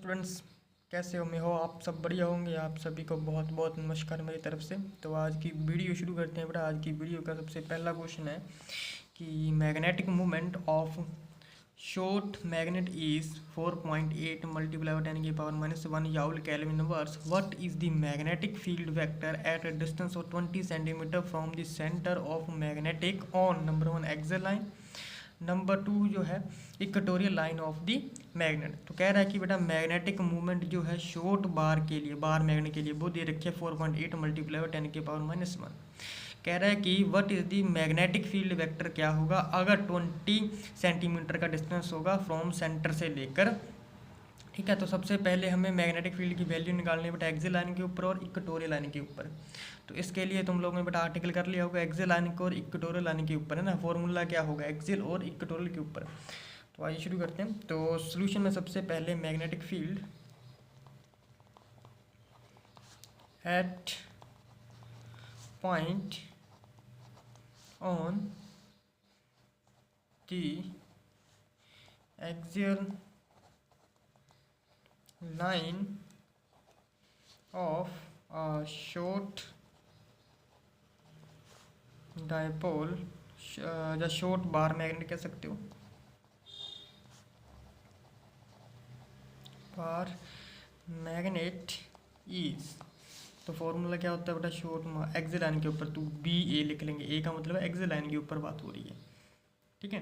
Students, कैसे हो? मैं हो आप सब बढ़िया होंगे। आप सभी को बहुत बहुत नमस्कार मेरी तरफ से। तो आज की वीडियो शुरू करते हैं बेटा। आज की वीडियो का सबसे पहला क्वेश्चन है कि magnetic movement of short magnet is 4.8 multiply by 10 की power -1 joule kelvin inverse. What is the magnetic field vector at a distance of 20 centimetre from the centre of magnetic on number 1 axial line, number 2 जो है equatorial line of the magnet. तो कह रहा है कि बेटा magnetic movement जो है शॉर्ट बार के लिए, बार मैग्नेट के लिए वो दे रखी है 4.8 मल्टीप्लाई बाय 10 की पावर -1। कह रहा है कि what is the magnetic field vector क्या होगा अगर 20 सेंटीमीटर का डिस्टेंस होगा फ्रॉम सेंटर से लेकर। ठीक है, तो सबसे पहले हमें मैग्नेटिक फील्ड की वैल्यू निकालनी है बेटा एक्सियल लाइन के ऊपर और इक्वेटोरियल लाइन के ऊपर। तो इसके लिए तुम लोगों ने बेटा आर्टिकल कर लिया होगा एक्सियल लाइन को और इक्वेटोरियल लाइन के ऊपर, है ना। फॉर्मूला क्या होगा एक्सियल और इक्वेटोरियल के ऊपर। तो आइए शुरू करते हैं। तो सोल्यूशन में सबसे पहले magnetic field at point on the axial line of a short dipole, या शॉर्ट बार मैग्नेट कह सकते हो, बार मैग्नेट इज। तो फॉर्मूला क्या होता है बेटा शॉर्ट एक्सियल लाइन के ऊपर, तो बी ए लिख लेंगे। ए का मतलब है एक्सियल लाइन के ऊपर बात हो रही है। ठीक है,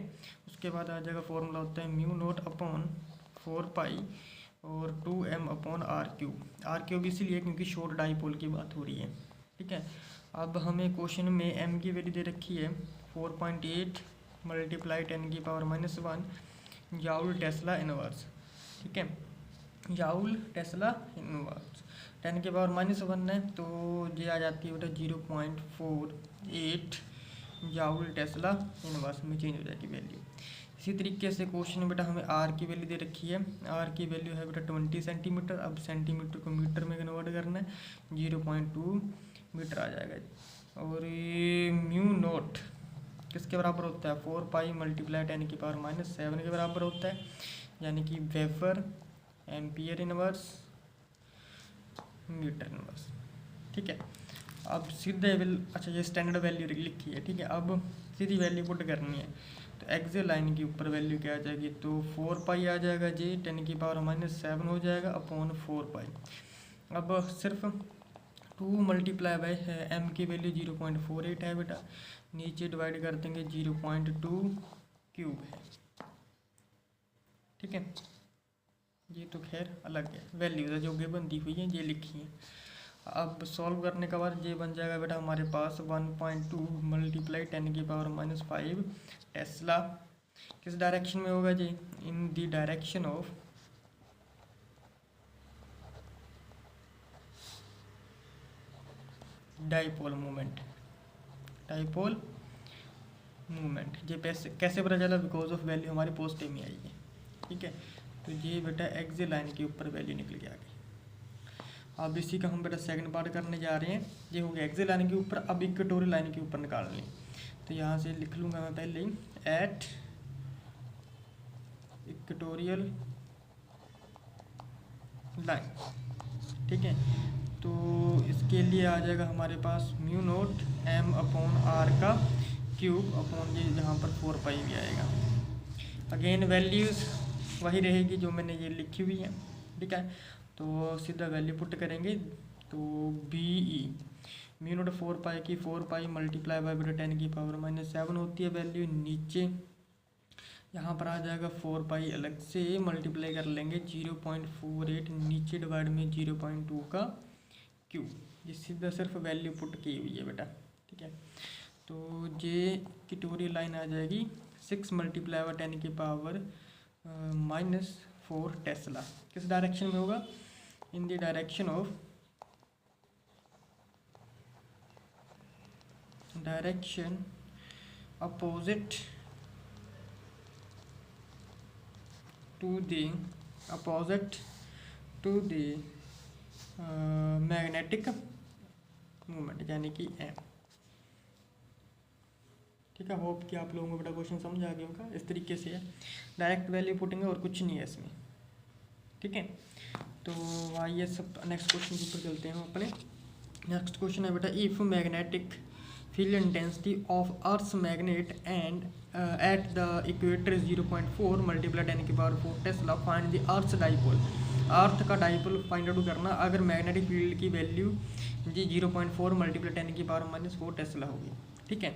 उसके बाद आ जाएगा फॉर्मूला होता है म्यू नोट अपॉन 4 पाई और 2m अपॉन आर क्यूब इसीलिए क्योंकि शॉर्ट डाइपोल की बात हो रही है। ठीक है, अब हमें क्वेश्चन में m की वैल्यू दे रखी है 4.8 मल्टीप्लाई 10 की पावर -1 जूल टेस्ला इनवर्स। ठीक है, जूल टेस्ला इनवर्स 10 की पावर -1 है, तो ये आ जाती है बेटा 0.48 जूल टेस्ला इनवर्स में चेंज हो जाएगी वैल्यू। इसी तरीके से क्वेश्चन में बेटा हमें आर की वैल्यू दे रखी है। आर की वैल्यू है बेटा 20 सेंटीमीटर। अब सेंटीमीटर को मीटर में कन्वर्ट करना है, 0.2 मीटर आ जाएगा। और ये म्यू नोट किसके बराबर होता है 4 पाई मल्टीप्लाई 10 की पावर -7 के बराबर होता है, यानी कि weber ampere inverse metre inverse. ठीक है, अब सीधे अच्छा ये स्टैंडर्ड वैल्यू लिखी है। ठीक है, अब सीधी वैल्यू पुट करनी है। तो एक्सियल लाइन के ऊपर वैल्यू क्या आ जाएगी, तो 4 पाई आ जाएगा जी, 10 की पावर -7 हो जाएगा अपॉन 4 पाई। अब सिर्फ 2 मल्टीप्लाई बाई एम की वैल्यू 0.48 है बेटा, नीचे डिवाइड कर देंगे 0.2 क्यूब है। ठीक है, ये तो खैर अलग है, वैल्यूज है जो गिवन दी हुई है ये लिखी है। अब सॉल्व करने के बाद ये बन जाएगा बेटा हमारे पास 1.2 मल्टीप्लाई 10 की पावर -5 टेस्ला। किस डायरेक्शन में होगा जी, in the direction of dipole movement. Dipole movement ये कैसे पता चला, बिकॉज ऑफ वैल्यू हमारी पॉजिटिव में आई है। ठीक है, तो ये बेटा एक्सियल लाइन के ऊपर वैल्यू निकल के आ गई। अब इसी का हम बेटा सेकंड पार्ट करने जा रहे हैं। ये हो गया एक्सियल लाइन के ऊपर, अब इक्वेटोरियल लाइन के ऊपर निकालनी। तो यहाँ से लिख लूँगा मैं पहले ही एट इक्वेटोरियल लाइन। ठीक है, तो इसके लिए आ जाएगा हमारे पास mu naught m upon r का क्यूब अपॉन ये जहाँ पर 4 पाई भी आएगा। अगेन वैल्यूज़ वही रहेगी जो मैंने ये लिखी हुई है। ठीक है, तो सीधा वैल्यू पुट करेंगे, तो बी ई म्यू नोट 4 पाई की 4 पाई मल्टीप्लाई बाई बेटा 10 की पावर -7 होती है वैल्यू। नीचे यहाँ पर आ जाएगा 4 पाई अलग से मल्टीप्लाई कर लेंगे 0.48 नीचे डिवाइड में 0.2 का क्यूब। ये सीधा सिर्फ वैल्यू पुट की हुई है बेटा। ठीक है, तो ये इक्वेटोरियल लाइन आ जाएगी 6 मल्टीप्लाई बाई 10 की पावर -4 टेस्ला। किस डायरेक्शन में होगा, in the direction of direction opposite to the magnetic movement, यानी कि एम। ठीक है, होप कि आप लोगों को बेटा क्वेश्चन समझ आ गया होगा। इस तरीके से है, डायरेक्ट वैल्यू पुटिंग और कुछ नहीं है इसमें। ठीक है। तो आइए सब नेक्स्ट क्वेश्चन के ऊपर चलते हैं अपने। नेक्स्ट क्वेश्चन है बेटा, if magnetic field intensity of earth's magnet and at the equator 0.4 multiply 10⁴ tesla find the earth's dipole. Earth का डाइपोल फाइंड आउट करना अगर मैग्नेटिक फील्ड की वैल्यू जी 0.4 मल्टीप्लाई 10⁻⁻4 टेस्ला होगी। ठीक है।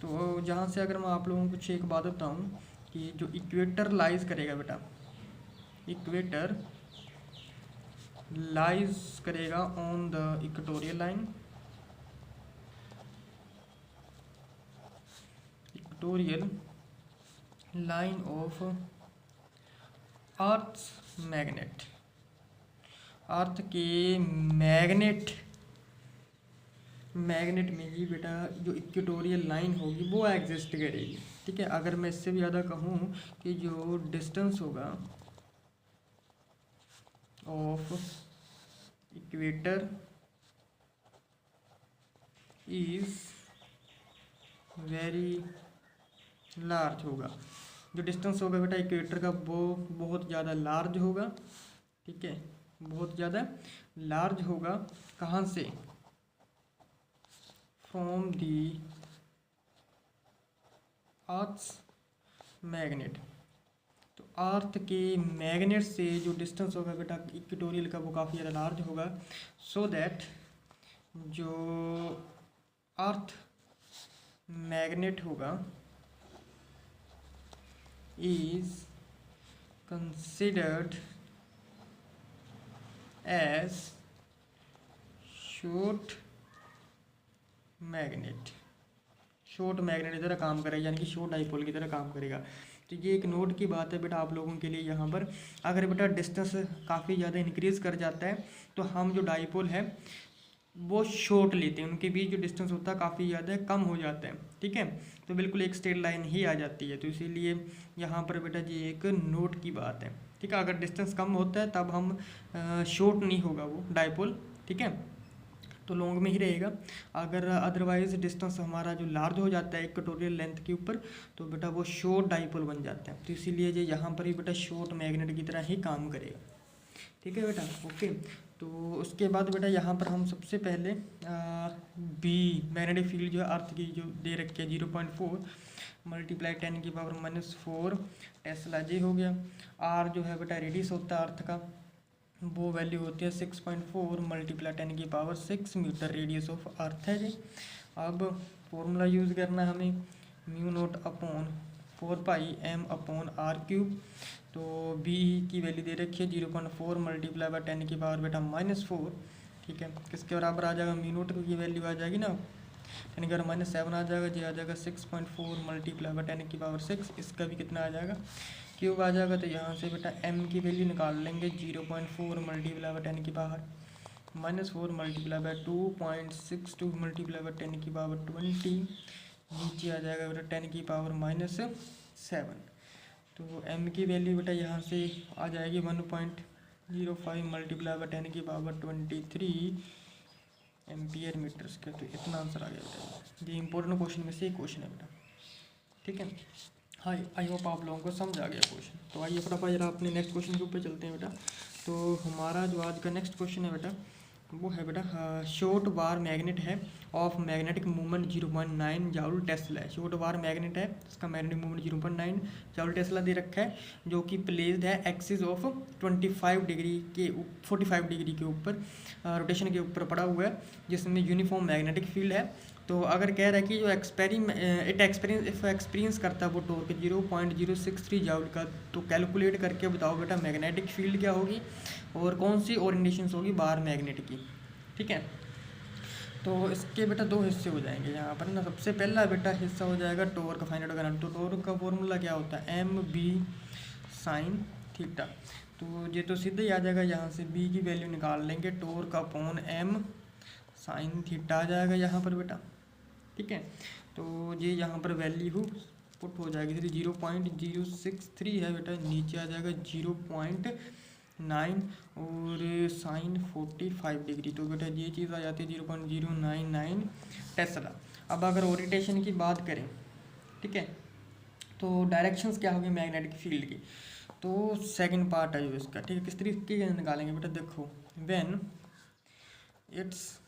तो जहाँ से अगर मैं आप लोगों को कुछ एक बात बताऊँ कि जो इक्वेटर लाइज करेगा बेटा, इक्वेटर लाइज करेगा on the equatorial line, equatorial line of earth's magnet. Earth के मैग्नेट में ही बेटा जो इक्वेटोरियल लाइन होगी वो एग्जिस्ट करेगी। ठीक है। अगर मैं इससे भी ज़्यादा कहूँ कि जो डिस्टेंस होगा of equator is very large होगा, जो डिस्टेंस होगा बेटा इक्वेटर का वो बहुत ज़्यादा लार्ज होगा। ठीक है, बहुत ज़्यादा लार्ज होगा। कहाँ से? From the earth's magnet. तो अर्थ के मैग्नेट से जो डिस्टेंस होगा बेटा इक्वेटोरियल का वो काफ़ी ज़्यादा लार्ज होगा, सो दैट जो अर्थ मैग्नेट होगा is considered as short magnet। Short magnet की तरह काम करेगा, यानी कि शॉर्ट डाइपोल की तरह काम करेगा। तो ये एक नोट की बात है बेटा आप लोगों के लिए यहाँ पर। अगर बेटा डिस्टेंस काफ़ी ज़्यादा इंक्रीज़ कर जाता है तो हम जो डाइपोल है वो शॉर्ट लेते हैं, उनके बीच जो डिस्टेंस होता है काफ़ी ज़्यादा कम हो जाता है। ठीक है, तो बिल्कुल एक स्ट्रेट लाइन ही आ जाती है। तो इसीलिए यहाँ पर बेटा जी एक नोट की बात है। ठीक है, अगर डिस्टेंस कम होता है तब हम शॉर्ट नहीं होगा वो डाइपोल। ठीक है, तो लॉन्ग में ही रहेगा। अगर अदरवाइज डिस्टेंस हमारा जो लार्ज हो जाता है इक्वेटोरियल लेंथ के ऊपर तो बेटा वो शॉर्ट डाइपोल बन जाता है। तो इसीलिए जो यहाँ पर भी बेटा शॉर्ट मैग्नेट की तरह ही काम करेगा। ठीक है बेटा, ओके। तो उसके बाद बेटा यहाँ पर हम सबसे पहले बी मैग्नेटिक फील्ड जो है अर्थ की जो दे रखी है 0.4 मल्टीप्लाई 10⁻⁻4 टेस्ला जी हो गया। आर जो है बेटा रेडियस होता है अर्थ का, वो वैल्यू होती है 6.4 multiply 10⁻6 metre radius of earth है जी। अब फॉर्मूला यूज़ करना है हमें, म्यू नोट अपॉन 4πm/r³। तो बी की वैल्यू दे रखी है 0.4 मल्टीप्लाई बाय 10⁻⁻4 बेटा। ठीक है, किसके बराबर आ जाएगा? म्यू नोट की वैल्यू आ जाएगी ना 10⁻⁻7 आ जाएगा जी, आ जाएगा 6.4 मल्टीप्लाई बाय 10⁻6। इसका भी कितना आ जाएगा? क्यूब आ जाएगा। तो यहाँ से बेटा m की वैल्यू निकाल लेंगे 0.4 multiply by 10⁻⁻4 multiply by 2.62 multiply by 10⁻20। नीचे आ जाएगा बेटा 10⁻7। तो m की वैल्यू बेटा यहाँ से आ जाएगी 1.05 मल्टीप्लाई बाय 10⁻23 एम्पियर मीटर का। तो इतना आंसर आ गया बेटा। ये इंपॉर्टेंट क्वेश्चन में से एक क्वेश्चन है बेटा। ठीक है, हाँ, आई होप आप लोगों को समझ आ गया क्वेश्चन। तो आइए फटाफट जरा अपने नेक्स्ट क्वेश्चन के ऊपर चलते हैं बेटा। तो हमारा जो आज का नेक्स्ट क्वेश्चन है बेटा वो है बेटा शॉर्ट वार मैग्नेट है of magnetic movement 0.9 joule Tesla है। शॉर्ट वार मैग्नेट है, इसका मैग्नेटिक मूवमेंट 0.9 जाउल टेस्ला दे रखा है, जो कि प्लेस्ड है एक्सिस ऑफ 45 डिग्री के 45 डिग्री के ऊपर रोटेशन के ऊपर पड़ा हुआ है, जिसमें यूनिफॉर्म मैग्नेटिक फील्ड है। तो अगर कह रहा है कि जो एक्सपीरियंस करता है वो टॉर्क 0.063 जाउल का, तो कैलकुलेट करके बताओ बेटा मैग्नेटिक फील्ड क्या होगी और कौन सी ओरिएंटेशन होगी बार मैग्नेट की। ठीक है, तो इसके बेटा दो हिस्से हो जाएंगे यहाँ पर ना। सबसे पहला बेटा हिस्सा हो जाएगा टॉर्क फाइंड आउट करना। तो टॉर्क का फॉर्मूला क्या होता है? mb sin theta. तो ये तो सीधे ही आ जाएगा, यहाँ से b की वैल्यू निकाल लेंगे, torque upon m sin theta आ जाएगा यहाँ पर बेटा। ठीक है, तो ये यहाँ पर वैल्यू पुट हो जाएगी 0.063 है बेटा, नीचे आ जाएगा 0.9 और साइन 45 डिग्री। तो बेटा ये चीज़ आ जाती है 0.099 टेस्ला। अब अगर ओरिएंटेशन की बात करें, ठीक है, तो डायरेक्शंस क्या होगी मैग्नेटिक फील्ड की? तो सेकंड पार्ट है जो इसका, ठीक है। किस तरीके से निकालेंगे बेटा, देखो व्हेन इट्स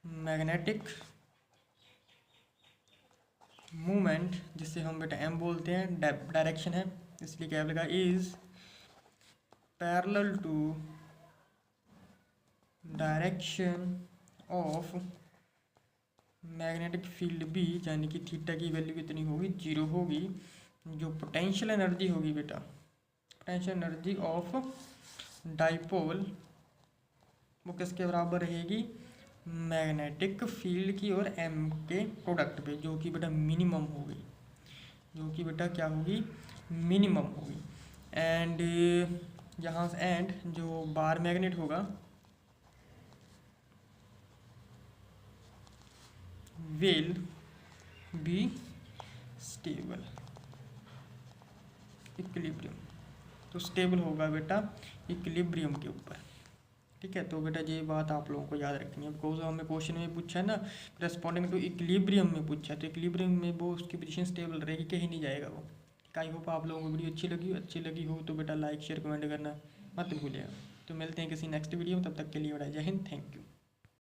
मैग्नेटिक मूवमेंट, जिससे हम बेटा एम बोलते हैं, डायरेक्शन है इसलिए क्या लगा, is parallel to direction of magnetic field B, यानी कि थीटा की वैल्यू कितनी होगी, 0 होगी। जो पोटेंशियल एनर्जी होगी बेटा, पोटेंशियल एनर्जी ऑफ डाइपोल वो किसके बराबर रहेगी, मैग्नेटिक फील्ड की और एम के प्रोडक्ट पे, जो कि बेटा मिनिमम होगी, जो कि बेटा क्या होगी, मिनिमम होगी। एंड यहाँ से एंड जो बार मैग्नेट होगा विल बी स्टेबल इक्विलिब्रियम, तो स्टेबल होगा बेटा इक्विलिब्रियम के ऊपर, ठीक है। तो बेटा ये बात आप लोगों को याद रखनी है, बिकॉज हमें क्वेश्चन में पूछा है ना, करस्पॉन्डिंग टू इक्विलिब्रियम में पूछा है, तो इक्विलिब्रियम में वो उसकी पोजीशन स्टेबल रहेगी, कहीं नहीं जाएगा वो। आई होप आप लोगों को वीडियो अच्छी लगी हो तो बेटा लाइक शेयर कमेंट करना मत भूलिएगा। तो मिलते हैं किसी नेक्स्ट वीडियो में, तब तक के लिए बड़ा जय हिंद, थैंक यू।